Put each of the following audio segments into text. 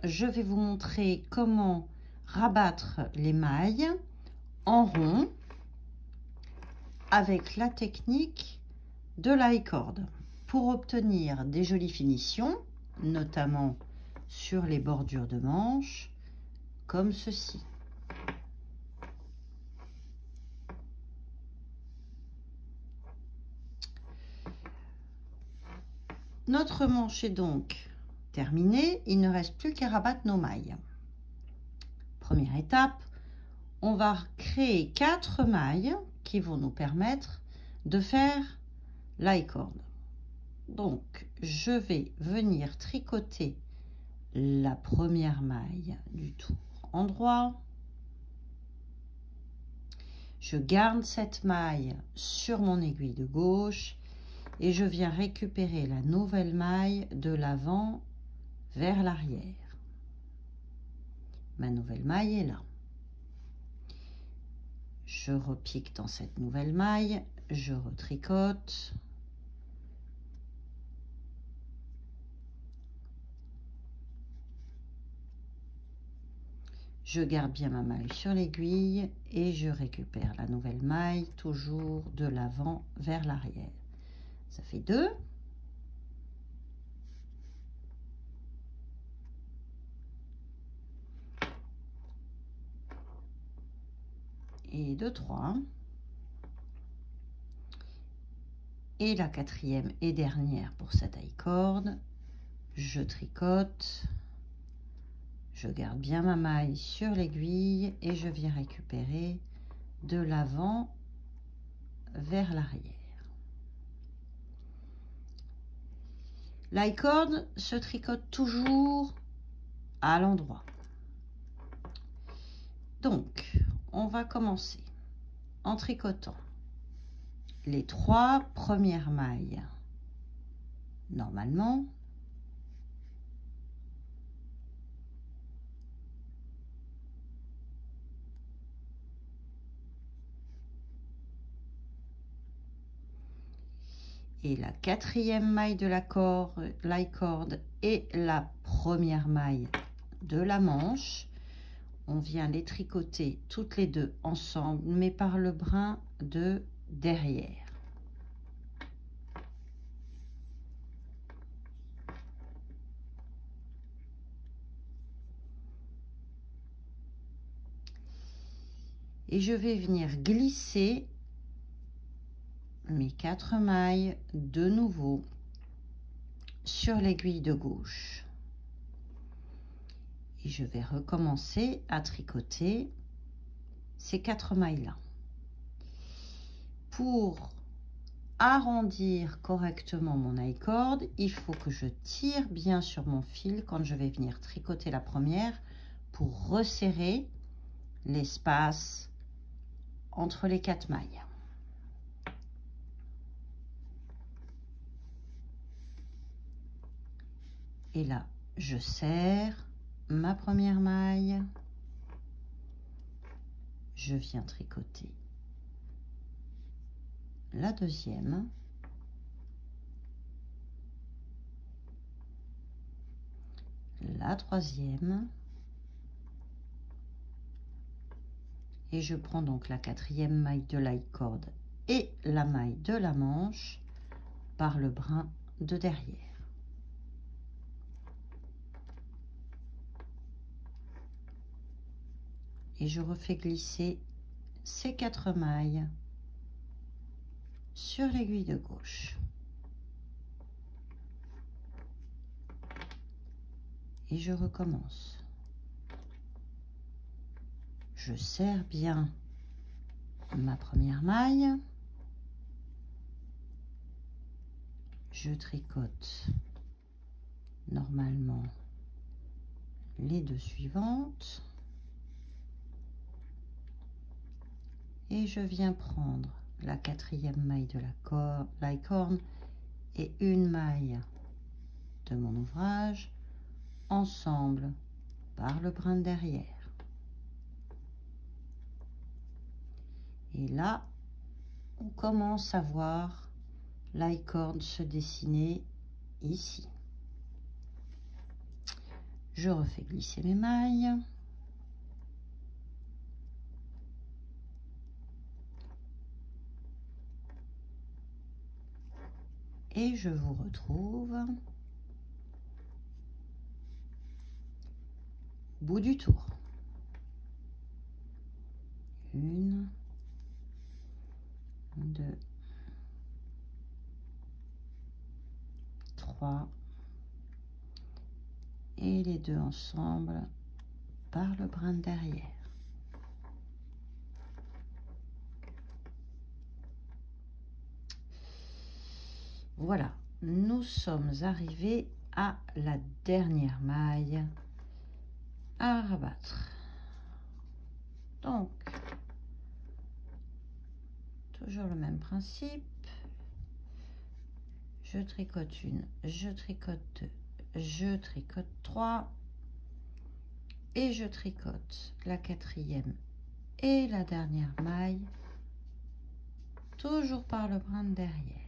je vais vous montrer comment rabattre les mailles en rond avec la technique de l'I-cord pour obtenir des jolies finitions, notamment sur les bordures de manches, comme ceci. Notre manche est donc terminée, il ne reste plus qu'à rabattre nos mailles. Première étape, on va créer 4 mailles qui vont nous permettre de faire l'I-cord. Donc, je vais venir tricoter la première maille du tour endroit. Je garde cette maille sur mon aiguille de gauche et je viens récupérer la nouvelle maille de l'avant vers l'arrière. Ma nouvelle maille est là. Je repique dans cette nouvelle maille, je retricote. Je garde bien ma maille sur l'aiguille et je récupère la nouvelle maille, toujours de l'avant vers l'arrière. Ça fait 2. Et 2, 3. Et la 4e et dernière pour cette I-cord, je tricote. Je garde bien ma maille sur l'aiguille et je viens récupérer de l'avant vers l'arrière. L'I-cord se tricote toujours à l'endroit. Donc, on va commencer en tricotant les 3 premières mailles normalement. Et la 4e maille de l'I-cord et la première maille de la manche, on vient les tricoter toutes les deux ensemble, mais par le brin de derrière. Et je vais venir glisser mes 4 mailles de nouveau sur l'aiguille de gauche. Et je vais recommencer à tricoter ces 4 mailles-là. Pour arrondir correctement mon I-cord, il faut que je tire bien sur mon fil quand je vais venir tricoter la première pour resserrer l'espace entre les 4 mailles. Et là, je serre ma première maille. Je viens tricoter la deuxième. La troisième. Et je prends donc la 4e maille de l'I-cord et la maille de la manche par le brin de derrière. Et je refais glisser ces 4 mailles sur l'aiguille de gauche. Et je recommence. Je serre bien ma première maille. Je tricote normalement les 2 suivantes. Et je viens prendre la 4e maille de l'I-cord et une maille de mon ouvrage ensemble par le brin de derrière. Et là, on commence à voir l'I-cord se dessiner ici. Je refais glisser mes mailles. Et je vous retrouve au bout du tour. 1, 2, 3 et les deux ensemble par le brin de derrière. Voilà, nous sommes arrivés à la dernière maille à rabattre. Donc, toujours le même principe. Je tricote une, je tricote deux, je tricote 3 et je tricote la quatrième et la dernière maille, toujours par le brin de derrière.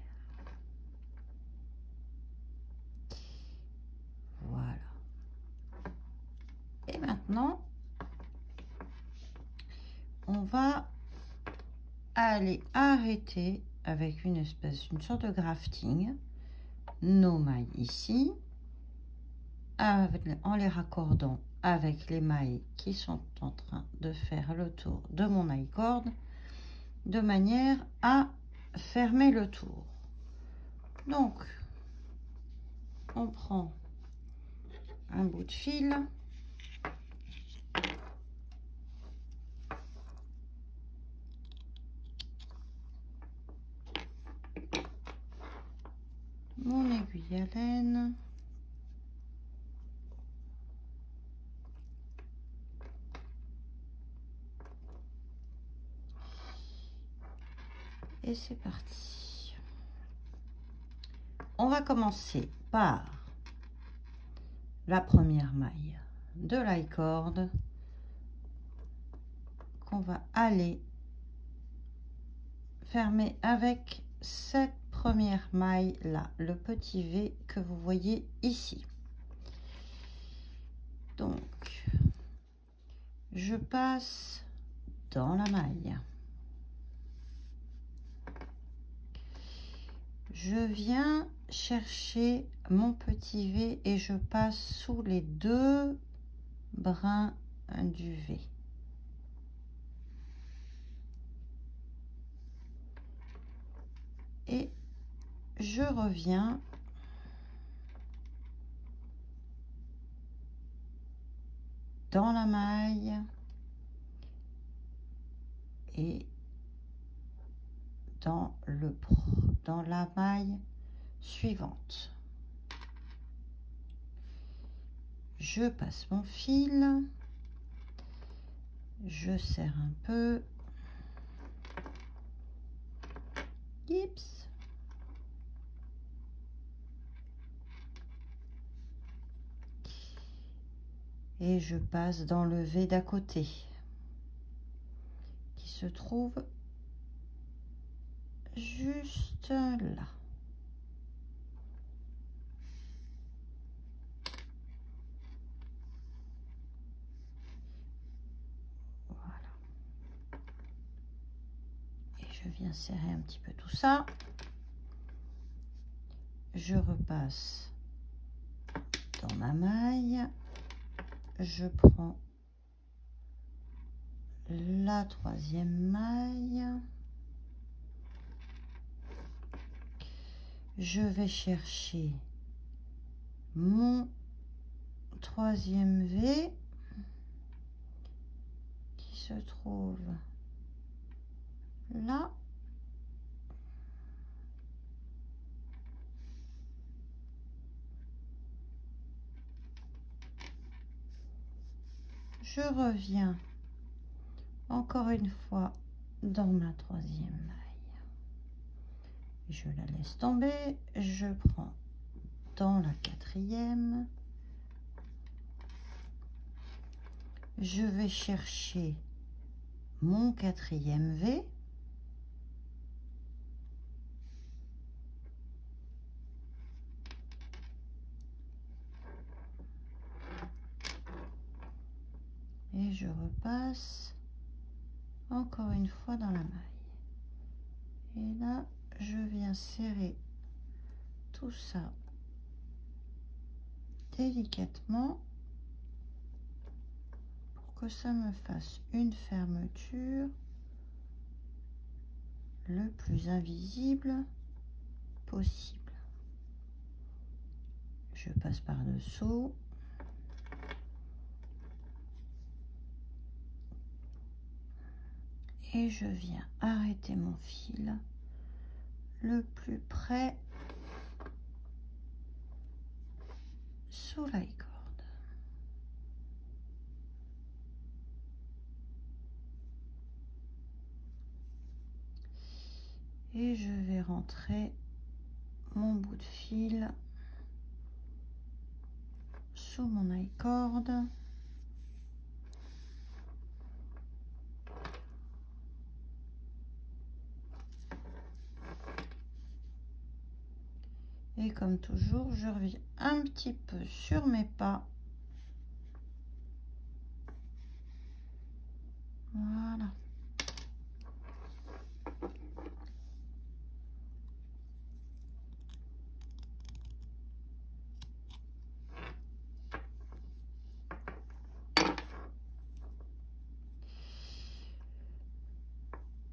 Voilà. Et maintenant, on va aller arrêter avec une sorte de grafting nos mailles ici, en les raccordant avec les mailles qui sont en train de faire le tour de mon maille corde, de manière à fermer le tour. Donc, on prend un bout de fil, mon aiguille à laine, et c'est parti. On va commencer par la première maille de la corde qu'on va aller fermer avec cette première maille là, le petit V que vous voyez ici. Donc, je passe dans la maille. Je viens chercher mon petit V et je passe sous les deux brins du V. Et je reviens dans la maille et dans la maille suivante. Je passe mon fil, je serre un peu, Gips. Et je passe dans le V d'à côté qui se trouve juste là. Voilà. Et je viens serrer un petit peu tout ça. Je repasse dans ma maille. Je prends la troisième maille. Je vais chercher mon troisième V qui se trouve là. Je reviens encore une fois dans ma troisième maille. Je la laisse tomber, je prends dans la quatrième, je vais chercher mon quatrième V, et je repasse encore une fois dans la maille. Et là, je viens serrer tout ça délicatement pour que ça me fasse une fermeture le plus invisible possible. Je passe par-dessous. Et je viens arrêter mon fil le plus près sous la corde. Et je vais rentrer mon bout de fil sous mon i-corde. Et comme toujours, je reviens un petit peu sur mes pas. Voilà.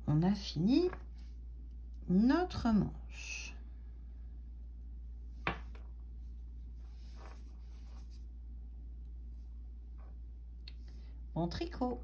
On a fini notre manche. Bon tricot.